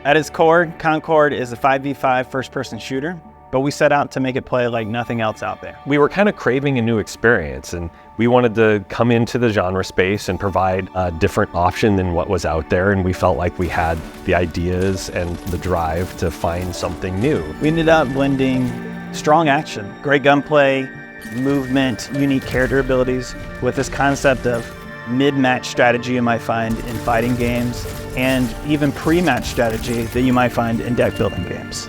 At its core, Concord is a 5v5 first-person shooter, but we set out to make it play like nothing else out there. We were kind of craving a new experience, and we wanted to come into the genre space and provide a different option than what was out there, and we felt like we had the ideas and the drive to find something new. We ended up blending strong action, great gunplay, movement, unique character abilities with this concept of mid-match strategy you might find in fighting games, and even pre-match strategy that you might find in deck building games.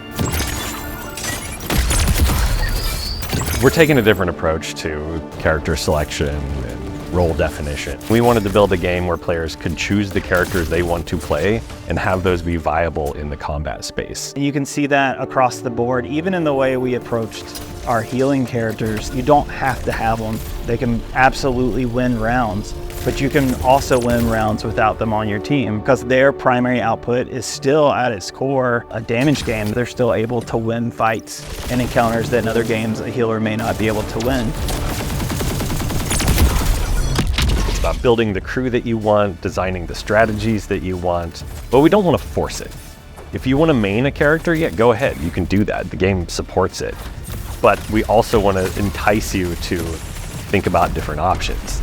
We're taking a different approach to character selection and role definition. We wanted to build a game where players could choose the characters they want to play and have those be viable in the combat space. You can see that across the board, even in the way we approached our healing characters. You don't have to have them. They can absolutely win rounds, but you can also win rounds without them on your team because their primary output is still at its core a damage game. They're still able to win fights and encounters that in other games a healer may not be able to win. It's about building the crew that you want, designing the strategies that you want, but we don't want to force it. If you want to main a character, yeah, go ahead, you can do that. The game supports it. But we also want to entice you to think about different options.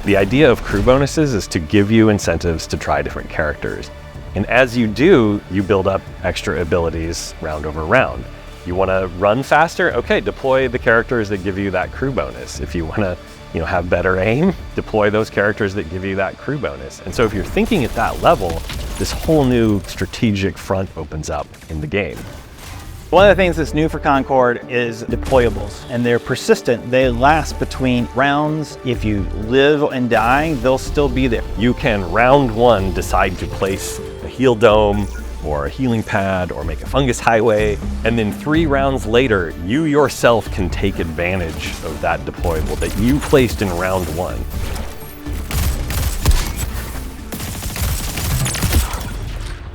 The idea of crew bonuses is to give you incentives to try different characters. And as you do, you build up extra abilities round over round. You want to run faster? Okay, deploy the characters that give you that crew bonus. If you want to, have better aim, deploy those characters that give you that crew bonus. And so if you're thinking at that level, this whole new strategic front opens up in the game. One of the things that's new for Concord is deployables, and they're persistent. They last between rounds. If you live and die, they'll still be there. You can, round one, decide to place a heal dome or a healing pad or make a fungus highway, and then 3 rounds later, you yourself can take advantage of that deployable that you placed in round one.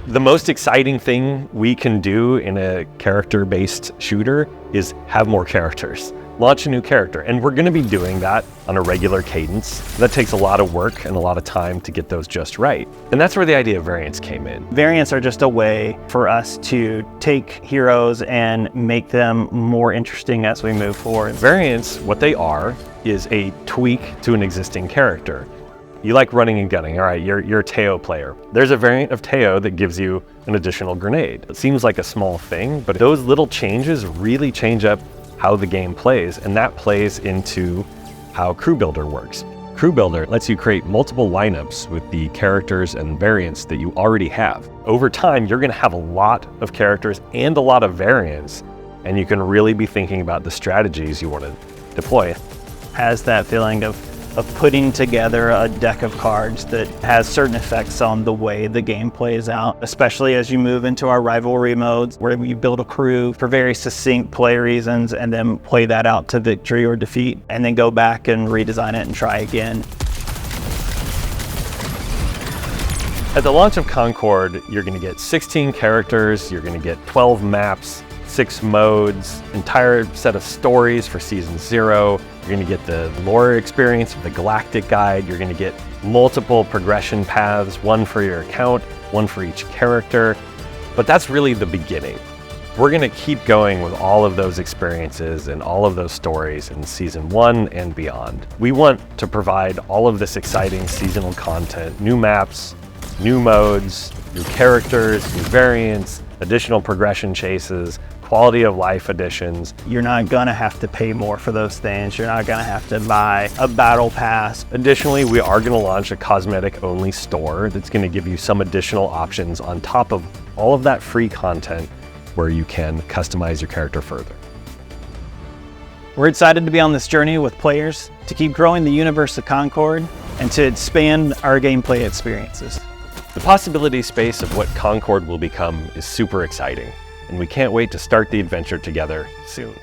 The most exciting thing we can do in a character-based shooter is have more characters. Launch a new character, and we're going to be doing that on a regular cadence. That takes a lot of work and a lot of time to get those just right. And that's where the idea of variants came in. Variants are just a way for us to take heroes and make them more interesting as we move forward. Variants, what they are, is a tweak to an existing character. You like running and gunning, all right, you're a Teo player. There's a variant of Teo that gives you an additional grenade. It seems like a small thing, but those little changes really change up how the game plays, and that plays into how Crew Builder works. Crew Builder lets you create multiple lineups with the characters and variants that you already have. Over time, you're gonna have a lot of characters and a lot of variants, and you can really be thinking about the strategies you wanna deploy. Has that feeling of putting together a deck of cards that has certain effects on the way the game plays out, especially as you move into our rivalry modes where you build a crew for very succinct play reasons and then play that out to victory or defeat, and then go back and redesign it and try again. At the launch of Concord, you're going to get 16 characters, you're going to get 12 maps, 6 modes, entire set of stories for Season 0. You're going to get the lore experience of the Galactic Guide. You're going to get multiple progression paths, one for your account, one for each character. But that's really the beginning. We're going to keep going with all of those experiences and all of those stories in Season 1 and beyond. We want to provide all of this exciting seasonal content, new maps, new modes, new characters, new variants, additional progression chases, quality of life additions. You're not gonna have to pay more for those things. You're not gonna have to buy a battle pass. Additionally, we are gonna launch a cosmetic-only store that's gonna give you some additional options on top of all of that free content where you can customize your character further. We're excited to be on this journey with players, to keep growing the universe of Concord, and to expand our gameplay experiences. The possibility space of what Concord will become is super exciting, and we can't wait to start the adventure together soon.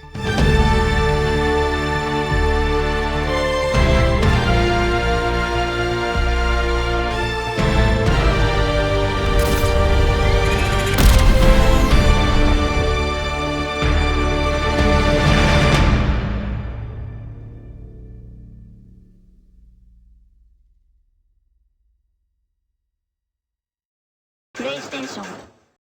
PlayStation